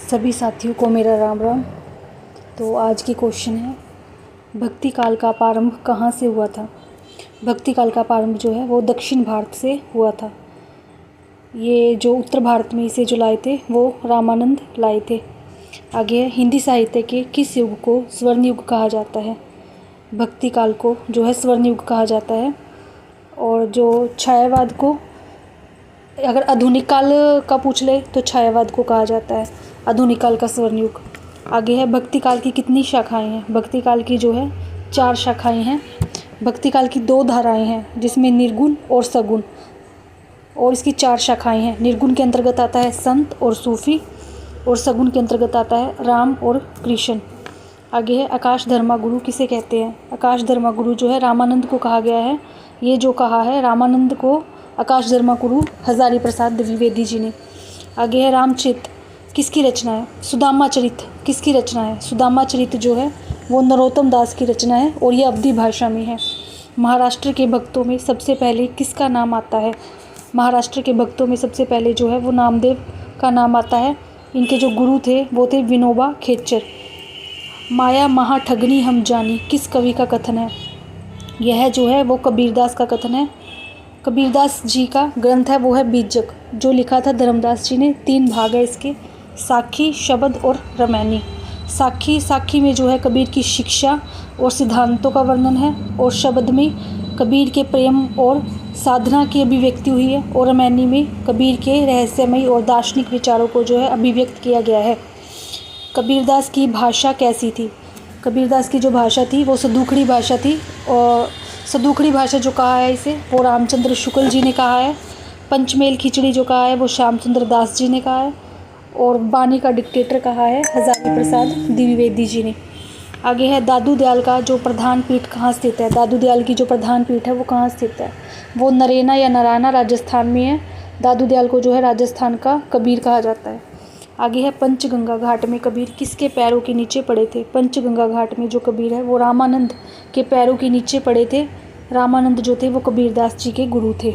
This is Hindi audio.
सभी साथियों को मेरा राम राम। तो आज की क्वेश्चन है, भक्ति काल का प्रारंभ कहाँ से हुआ था। भक्ति काल का प्रारंभ जो है वो दक्षिण भारत से हुआ था। ये जो उत्तर भारत में इसे जो लाए थे वो रामानंद लाए थे। आगे है, हिंदी साहित्य के किस युग को स्वर्ण युग कहा जाता है। भक्ति काल को जो है स्वर्ण युग कहा जाता है। और जो छायावाद को, अगर आधुनिक काल का पूछ ले तो छायावाद को कहा जाता है आधुनिक काल का स्वर्ण युग। आगे है, भक्ति काल की कितनी शाखाएं हैं। भक्ति काल की जो है 4 शाखाएं हैं। भक्ति काल की 2 धाराएं हैं जिसमें निर्गुण और सगुण, और इसकी 4 शाखाएं हैं। निर्गुण के अंतर्गत आता है संत और सूफी, और सगुण के अंतर्गत आता है राम और कृष्ण। आगे है, आकाश धर्मा गुरु किसे कहते हैं। आकाश धर्मा गुरु जो है रामानंद को कहा गया है। ये जो कहा है रामानंद को आकाश धर्मा गुरु हजारी प्रसाद द्विवेदी जी ने। आगे है, रामचरित किसकी रचना है। सुदामा चरित किसकी रचना है। सुदामा चरित जो है वो नरोत्तम दास की रचना है और ये अवधी भाषा में है। महाराष्ट्र के भक्तों में सबसे पहले किसका नाम आता है। महाराष्ट्र के भक्तों में सबसे पहले जो है वो नामदेव का नाम आता है। इनके जो गुरु थे वो थे विनोबा खेचर। माया महा ठगनी हम जानी किस कवि का कथन है। यह जो है वो कबीरदास का कथन है। कबीरदास जी का ग्रंथ है वो है बीजक, जो लिखा था धर्मदास जी ने। 3 भाग है इसके, साखी, शबद और रामायणी। साखी में जो है कबीर की शिक्षा और सिद्धांतों का वर्णन है, और शबद में कबीर के प्रेम और साधना की अभिव्यक्ति हुई है, और रामायणी में कबीर के रहस्यमयी और दार्शनिक विचारों को जो है अभिव्यक्त किया गया है। कबीरदास की भाषा कैसी थी। कबीरदास की जो भाषा थी वो सदूखड़ी भाषा थी, और सदूखड़ी भाषा जो कहा है इसे वो रामचंद्र शुक्ल जी ने कहा है। पंचमेल खिचड़ी जो कहा है वो श्यामचंद्र दास जी ने कहा है, और बानी का डिक्टेटर कहा है हजारी प्रसाद द्विवेदी जी ने। आगे है, दादू दयाल का जो प्रधान पीठ कहाँ स्थित है। दादू दयाल की जो प्रधान पीठ है वो कहाँ स्थित है। वो नरेना या नराना राजस्थान में है। दादू दयाल को जो है राजस्थान का कबीर कहा जाता है। आगे है, पंचगंगा घाट में कबीर किसके पैरों के नीचे पड़े थे। पंचगंगा घाट में जो कबीर है वो रामानंद के पैरों के नीचे पड़े थे। रामानंद जो थे वो कबीरदास जी के गुरु थे।